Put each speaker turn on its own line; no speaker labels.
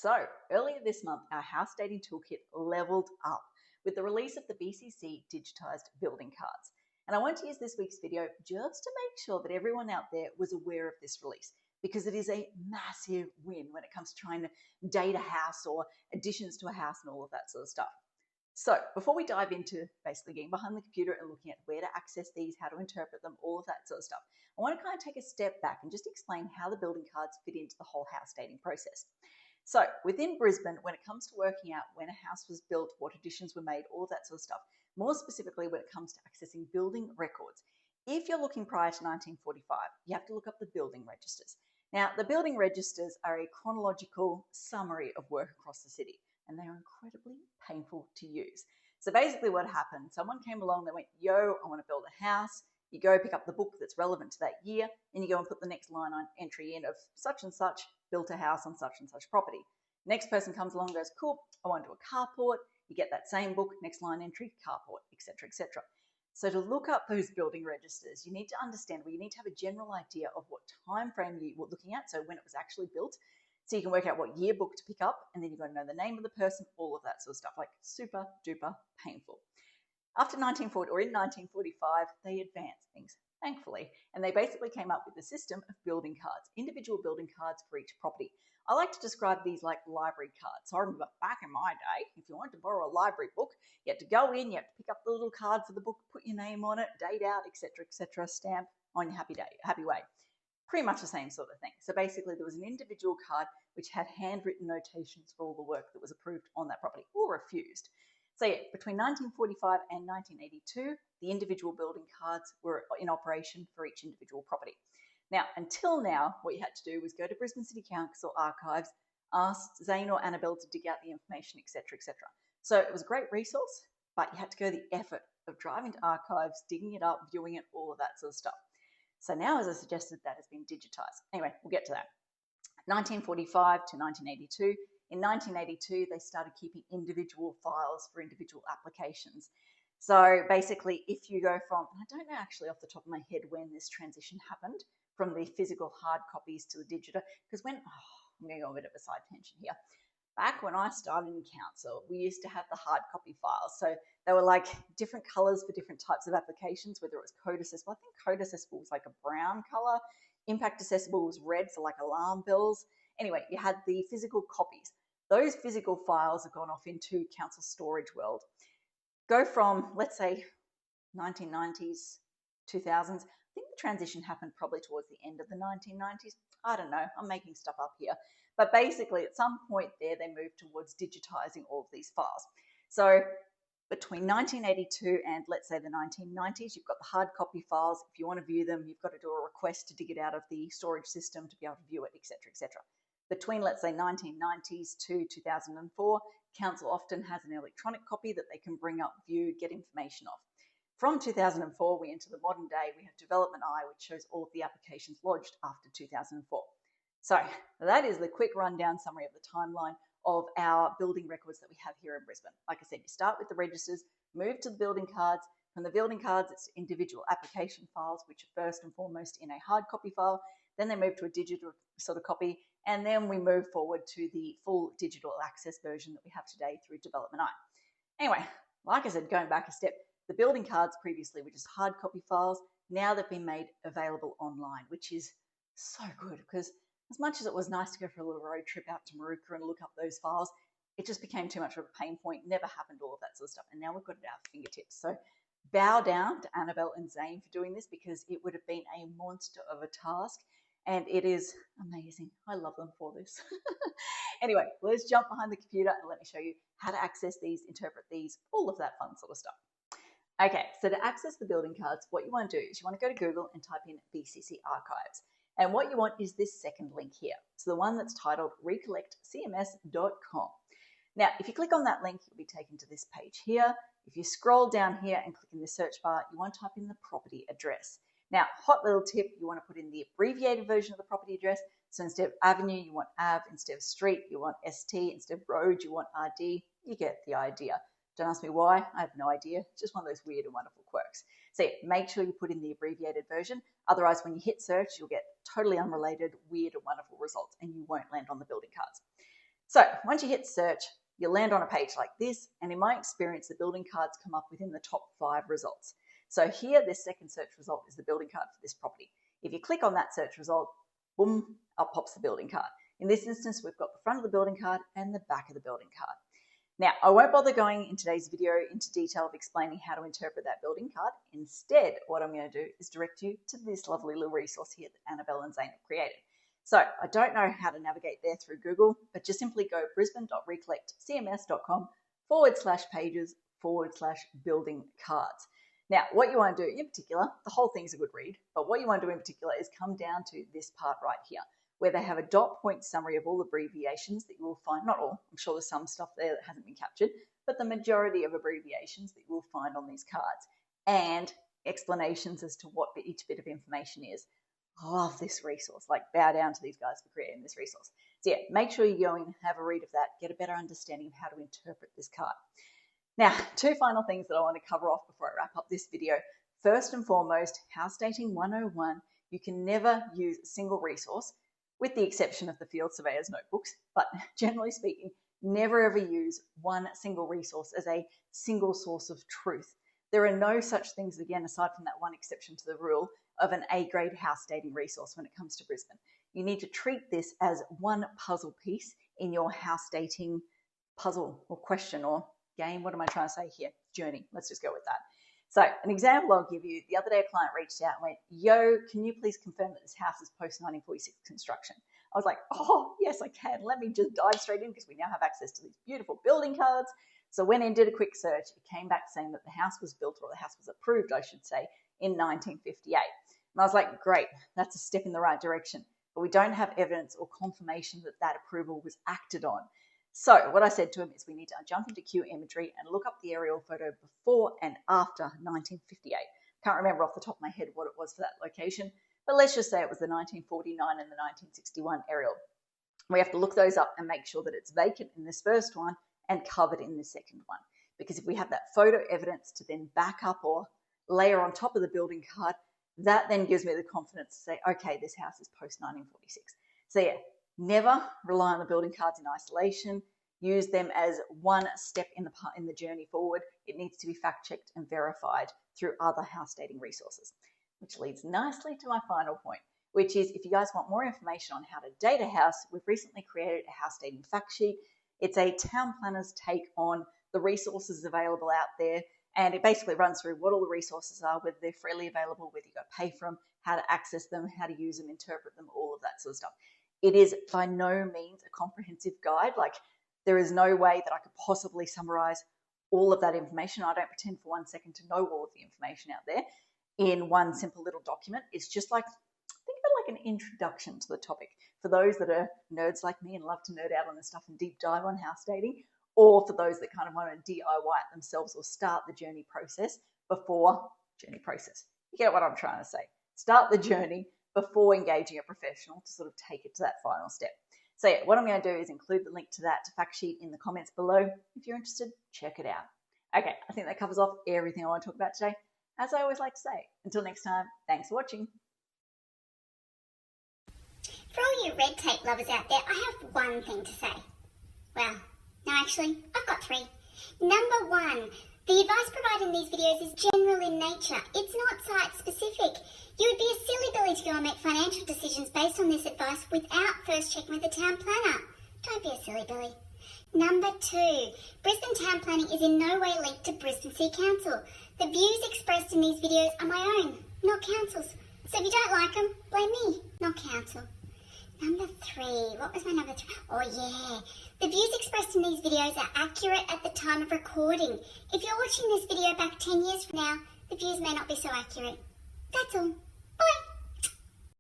So, earlier this month, our house dating toolkit leveled up with the release of the BCC Digitised building cards. And I want to use this week's video just to make sure that everyone out there was aware of this release, because it is a massive win when it comes to trying to date a house or additions to a house and all of that sort of stuff. So before we dive into basically getting behind the computer and looking at where to access these, how to interpret them, all of that sort of stuff, I want to kind of take a step back and just explain how the building cards fit into the whole house dating process. So within Brisbane, when it comes to working out when a house was built, what additions were made, all that sort of stuff, more specifically when it comes to accessing building records, if you're looking prior to 1945, you have to look up the building registers. Now, the building registers are a chronological summary of work across the city, and they are incredibly painful to use. So basically what happened, someone came along, they went, yo, I want to build a house. You go pick up the book that's relevant to that year, and you go and put the next line on entry in of such and such built a house on such and such property. Next person comes along and goes, cool, I want to do a carport. You get that same book, next line entry, carport, etc., etc. So to look up those building registers, you need to understand, well, you need to have a general idea of what time frame you were looking at, so when it was actually built, so you can work out what yearbook to pick up, and then you've got to know the name of the person, all of that sort of stuff, like super duper painful. After 1940, or in 1945, they advanced things, thankfully, and they basically came up with a system of building cards, individual building cards for each property. I like to describe these like library cards. So I remember back in my day, if you wanted to borrow a library book, you had to go in, you had to pick up the little card for the book, put your name on it, date out, etc., stamp on your happy way. Pretty much the same sort of thing. So basically there was an individual card which had handwritten notations for all the work that was approved on that property or refused. So yeah, between 1945 and 1982, the individual building cards were in operation for each individual property. Now, until now, what you had to do was go to Brisbane City Council archives, ask Zane or Annabelle to dig out the information, etc., etc. So it was a great resource, but you had to go the effort of driving to archives, digging it up, viewing it, all of that sort of stuff. So now, as I suggested, that has been digitized. Anyway, we'll get to that. 1945 to 1982. In 1982, they started keeping individual files for individual applications. So basically, if you go from, I don't know actually off the top of my head when this transition happened, from the physical hard copies to the digital, because when, I'm going to go a bit of a side tangent here. Back when I started in council, we used to have the hard copy files. So they were like different colors for different types of applications, whether it was code accessible. I think code accessible was like a brown color. Impact accessible was red for like alarm bells. Anyway, you had the physical copies. Those physical files have gone off into council storage world. Go from, let's say, 1990s, 2000s. I think the transition happened probably towards the end of the 1990s. I don't know, I'm making stuff up here. But basically, at some point there, they moved towards digitizing all of these files. So between 1982 and let's say the 1990s, you've got the hard copy files. If you want to view them, you've got to do a request to dig it out of the storage system to be able to view it, etc., etc. Between, let's say, 1990s to 2004, council often has an electronic copy that they can bring up, view, get information off. From 2004, we enter the modern day. We have Development.i, which shows all of the applications lodged after 2004. So that is the quick rundown summary of the timeline of our building records that we have here in Brisbane. Like I said, you start with the registers, move to the building cards. From the building cards, it's individual application files, which are first and foremost in a hard copy file. Then they move to a digital sort of copy, and then we move forward to the full digital access version that we have today through Development.i. Anyway, like I said, going back a step, the building cards previously were just hard copy files. Now they've been made available online, which is so good, because as much as it was nice to go for a little road trip out to Maruka and look up those files, it just became too much of a pain point, never happened, all of that sort of stuff. And now we've got it at our fingertips. So bow down to Annabelle and Zane for doing this, because it would have been a monster of a task. And it is amazing. I love them for this. Anyway, let's jump behind the computer and let me show you how to access these, interpret these, all of that fun sort of stuff. Okay, so to access the building cards, what you want to do is you want to go to Google and type in BCC Archives. And what you want is this second link here. So the one that's titled recollectcms.com. Now, if you click on that link, you'll be taken to this page here. If you scroll down here and click in the search bar, you want to type in the property address. Now, hot little tip, you want to put in the abbreviated version of the property address. So instead of avenue, you want av. Instead of street, you want st. Instead of road, you want rd. You get the idea. Don't ask me why, I have no idea. It's just one of those weird and wonderful quirks. So yeah, make sure you put in the abbreviated version. Otherwise, when you hit search, you'll get totally unrelated, weird and wonderful results, and you won't land on the building cards. So once you hit search, you land on a page like this, and in my experience, the building cards come up within the top 5 results. So here, this second search result is the building card for this property. If you click on that search result, boom, up pops the building card. In this instance, we've got the front of the building card and the back of the building card. Now, I won't bother going in today's video into detail of explaining how to interpret that building card. Instead, what I'm going to do is direct you to this lovely little resource here that Annabelle and Zane have created. So I don't know how to navigate there through Google, but just simply go brisbane.recollectcms.com/pages/building cards. Now, what you want to do in particular, the whole thing's a good read, but what you want to do in particular is come down to this part right here, where they have a dot point summary of all abbreviations that you will find, not all, I'm sure there's some stuff there that hasn't been captured, but the majority of abbreviations that you will find on these cards, and explanations as to what each bit of information is. I love this resource, like bow down to these guys for creating this resource. So yeah, make sure you go in and have a read of that, get a better understanding of how to interpret this card. Now, 2 final things that I want to cover off before I wrap up this video. First and foremost, house dating 101, you can never use a single resource, with the exception of the field surveyor's notebooks, but generally speaking, never ever use one single resource as a single source of truth. There are no such things, again, aside from that one exception to the rule, of an A-grade house dating resource when it comes to Brisbane. You need to treat this as one puzzle piece in your house dating puzzle or question or game. What am I trying to say here? Journey. Let's just go with that. So an example I'll give you, the other day a client reached out and went, yo, can you please confirm that this house is post-1946 construction? I was like, oh, yes, I can. Let me just dive straight in because we now have access to these beautiful building cards. So went in, did a quick search. It came back saying that the house was built, or the house was approved, I should say, in 1958. And I was like, great, that's a step in the right direction. But we don't have evidence or confirmation that that approval was acted on. So what I said to him is we need to jump into Q imagery and look up the aerial photo before and after 1958. Can't remember off the top of my head what it was for that location, but let's just say it was the 1949 and the 1961 aerial. We have to look those up and make sure that it's vacant in this first one and covered in the second one. Because if we have that photo evidence to then back up or layer on top of the building card, that then gives me the confidence to say, okay, this house is post-1946. So yeah, never rely on the building cards in isolation. Use them as one step in the journey forward. It needs to be fact-checked and verified through other house dating resources. Which leads nicely to my final point, which is if you guys want more information on how to date a house, we've recently created a house dating fact sheet. It's a town planner's take on the resources available out there. And it basically runs through what all the resources are, whether they're freely available, whether you've got to pay for them, how to access them, how to use them, interpret them, all of that sort of stuff. It is by no means a comprehensive guide. Like, there is no way that I could possibly summarize all of that information. I don't pretend for 1 second to know all of the information out there in one simple little document. It's just like, think of it like an introduction to the topic. For those that are nerds like me and love to nerd out on this stuff and deep dive on house dating, or for those that kind of want to DIY it themselves or start the journey process before journey process. You get what I'm trying to say. Start the journey before engaging a professional to sort of take it to that final step. So yeah, what I'm going to do is include the link to that fact sheet in the comments below. If you're interested, check it out. Okay, I think that covers off everything I want to talk about today. As I always like to say, until next time, thanks for watching.
For all you red tape lovers out there, I have one thing to say. Well, no, actually, I've got 3. Number 1, the advice provided in these videos is general in nature. It's not site-specific. You would be a silly Billy to go and make financial decisions based on this advice without first checking with the town planner. Don't be a silly Billy. Number 2, Brisbane town planning is in no way linked to Brisbane City Council. The views expressed in these videos are my own, not council's. So if you don't like them, blame me, not council. Number 3, what was my number 3? Oh yeah, the views expressed in these videos are accurate at the time of recording. If you're watching this video back 10 years from now, the views may not be so accurate. That's all. Bye.